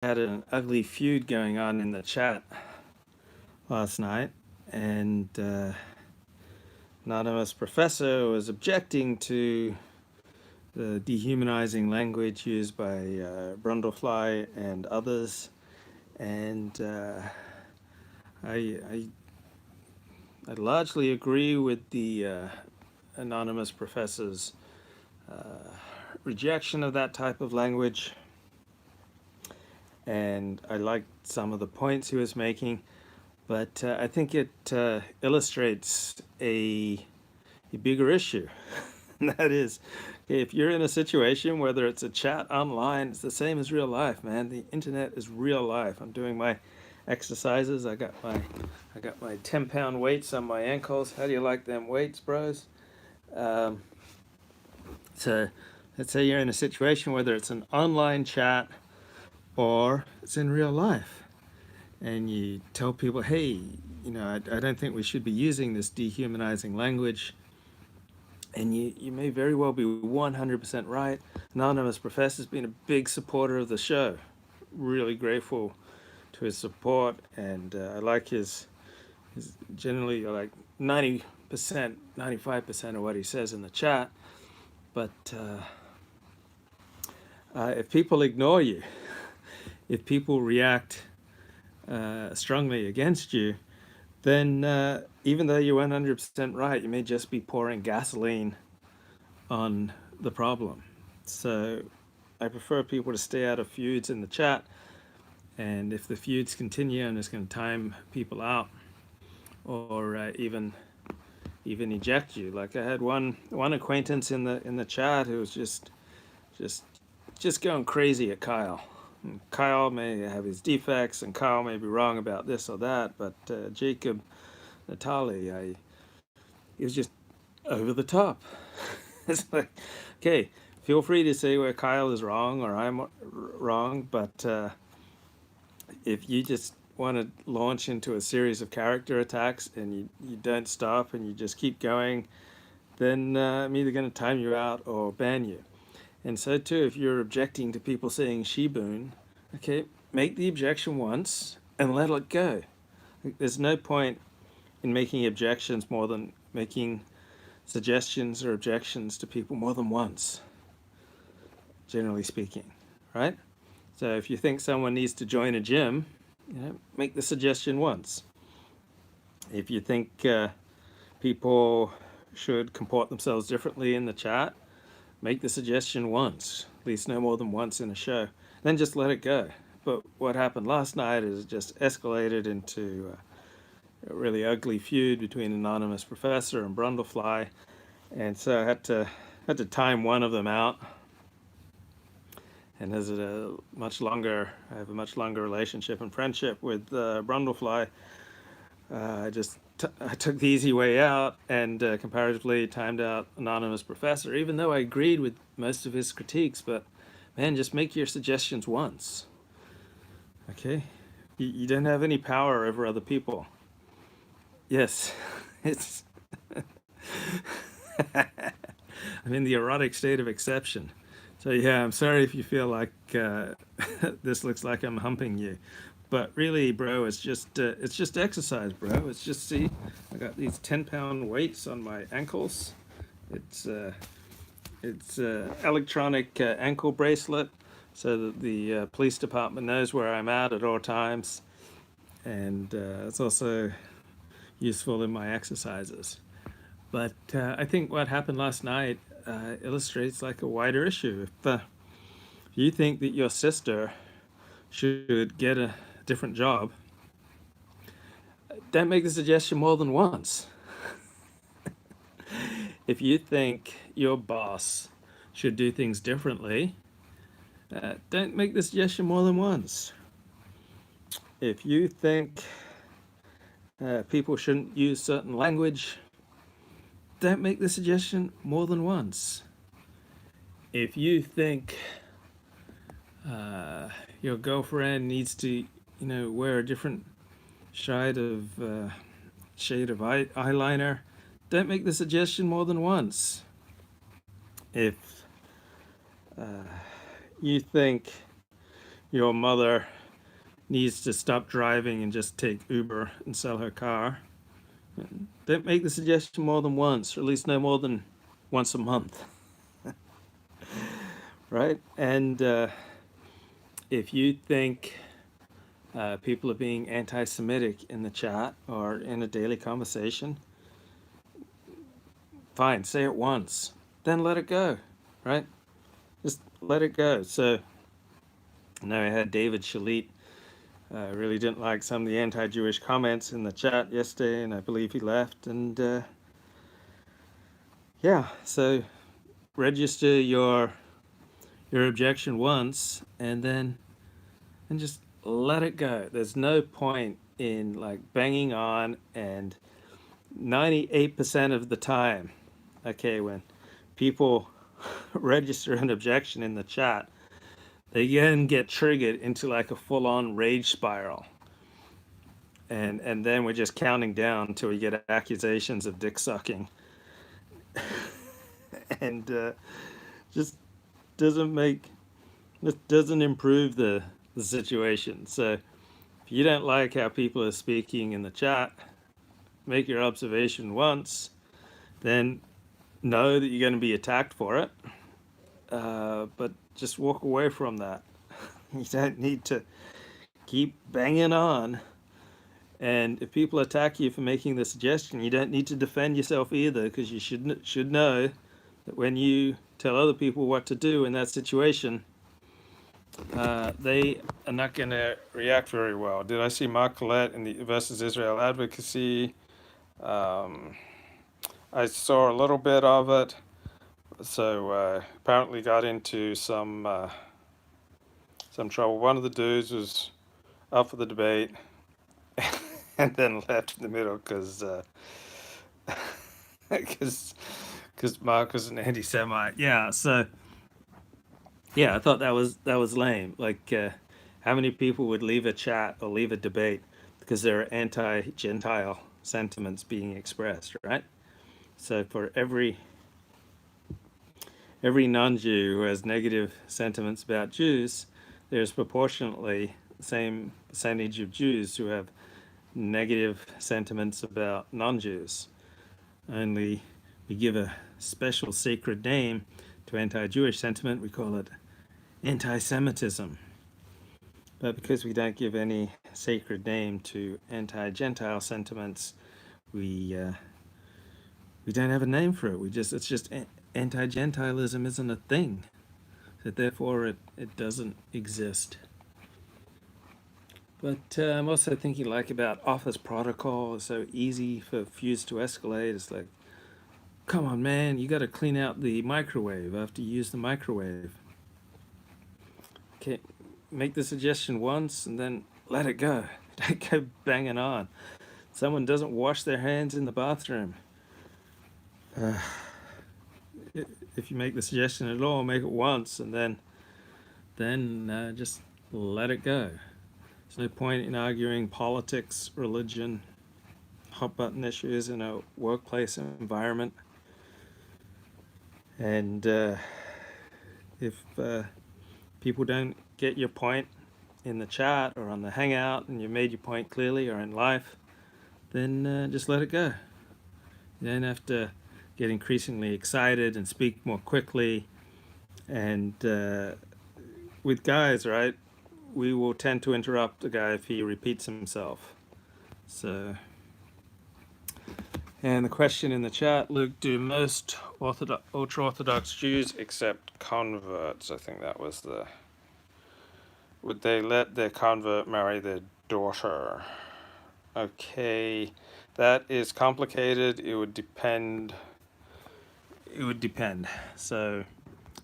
Had an ugly feud going on in the chat last night, and anonymous professor was objecting to the dehumanizing language used by Brundlefly and others, and I I largely agree with the anonymous professor's rejection of that type of language, and I liked some of the points he was making. But I think it illustrates a bigger issue. And that is, if you're in a situation, whether it's a chat online, it's the same as real life, man. The internet is real life. I'm doing my exercises. I got my 10-pound weights on my ankles. How do you like them weights, bros? Um, so let's say you're in a situation, whether it's an online chat or it's in real life, and you tell people, hey, I don't think we should be using this dehumanizing language. And you may very well be 100% right. Anonymous Professor's been a big supporter of the show. Really grateful to his support, and I like his generally like 90%, 95% of what he says in the chat. But if people ignore you, if people react strongly against you, then even though you're 100% right, you may just be pouring gasoline on the problem. So I prefer people to stay out of feuds in the chat. And if the feuds continue, I'm just going to time people out, or even eject you. Like I had one acquaintance in the chat who was just just going crazy at Kyle. And Kyle may have his defects, and Kyle may be wrong about this or that, but Jacob Natali, he was just over the top. It's like, okay, feel free to say where Kyle is wrong or I'm wrong, but if you just want to launch into a series of character attacks and you don't stop and you just keep going, then I'm either going to time you out or ban you. And so too, if you're objecting to people saying Shibun, okay, make the objection once and let it go. There's no point in making objections more than making suggestions or objections to people more than once, generally speaking, right? So if you think someone needs to join a gym, make the suggestion once. If you think people should comport themselves differently in the chat, make the suggestion once, at least no more than once in a show. Then just let it go. But what happened last night is it just escalated into a really ugly feud between Anonymous Professor and Brundlefly, and so I had to time one of them out. And as I have a much longer relationship and friendship with Brundlefly. I took the easy way out and comparatively timed out Anonymous Professor, even though I agreed with most of his critiques. But man, just make your suggestions once, okay? You don't have any power over other people. Yes, it's. I'm in the erotic state of exception. So yeah, I'm sorry if you feel like this looks like I'm humping you, but really, bro, it's just exercise, bro. It's just, see, I got these 10-pound weights on my ankles. It's electronic ankle bracelet, so that the police department knows where I'm at all times, and it's also useful in my exercises. But I think what happened last night illustrates like a wider issue. If you think that your sister should get a different job, don't make the suggestion more than once. If you think your boss should do things differently, don't make the suggestion more than once. If you think people shouldn't use certain language, don't make the suggestion more than once. If you think your girlfriend needs to, wear a different shade of eyeliner, don't make the suggestion more than once. If you think your mother needs to stop driving and just take Uber and sell her car. Don't make the suggestion more than once, or at least no more than once a month, right? And if you think people are being anti Semitic in the chat or in a daily conversation, fine, say it once, then let it go, right? Just let it go. So now I had David Shalit. I really didn't like some of the anti Jewish comments in the chat yesterday, and I believe he left. And yeah, so register your objection once and just let it go. There's no point in like banging on, and 98% of the time, okay, when people register an objection in the chat, they then get triggered into like a full-on rage spiral. And then we're just counting down until we get accusations of dick sucking. And just doesn't make it doesn't improve the situation. So if you don't like how people are speaking in the chat, make your observation once, then know that you're going to be attacked for it. But just walk away from that. You don't need to keep banging on. And if people attack you for making the suggestion, you don't need to defend yourself either, because you should know that when you tell other people what to do in that situation, they are not going to react very well. Did I see Mark Collette in the versus Israel advocacy? I saw a little bit of it. So apparently got into some trouble. One of the dudes was up for the debate and then left in the middle because Mark was an anti-Semite. Yeah, so yeah, I thought that was lame. Like, how many people would leave a chat or leave a debate because there are anti-Gentile sentiments being expressed, right? So for every non-Jew who has negative sentiments about Jews, there's proportionately the same percentage of Jews who have negative sentiments about non-Jews. Only we give a special sacred name to anti-Jewish sentiment. We call it anti-Semitism. But because we don't give any sacred name to anti-Gentile sentiments, we we don't have a name for it. It's just anti-Gentilism isn't a thing. So therefore it doesn't exist. But I'm also thinking like about Office protocol. It's so easy for feuds to escalate. It's like, come on, man, you got to clean out the microwave after you use the microwave. Okay, make the suggestion once and then let it go. Don't go banging on. Someone doesn't wash their hands in the bathroom. Uh, if you make the suggestion at all, make it once and then just let it go. There's no point in arguing politics, religion, hot button issues in a workplace environment. And if people don't get your point in the chat or on the hangout and you made your point clearly, or in life, then just let it go. You don't have to get increasingly excited and speak more quickly. And with guys, right, we will tend to interrupt a guy if he repeats himself. So, and the question in the chat, Luke, do most ultra-Orthodox Jews accept converts? I think that was the... Would they let their convert marry their daughter? Okay, that is complicated. It would depend. It would depend. So,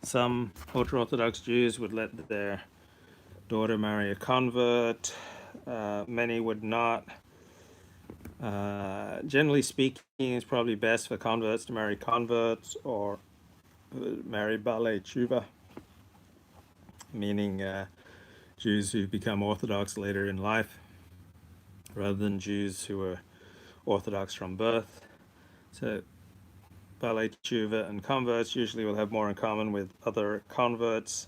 some ultra-Orthodox Jews would let their daughter marry a convert. Many would not. Generally speaking, it's probably best for converts to marry converts or marry Balei Tshuva, meaning Jews who become Orthodox later in life, rather than Jews who are Orthodox from birth. So Balei Tshuva and converts usually will have more in common with other converts.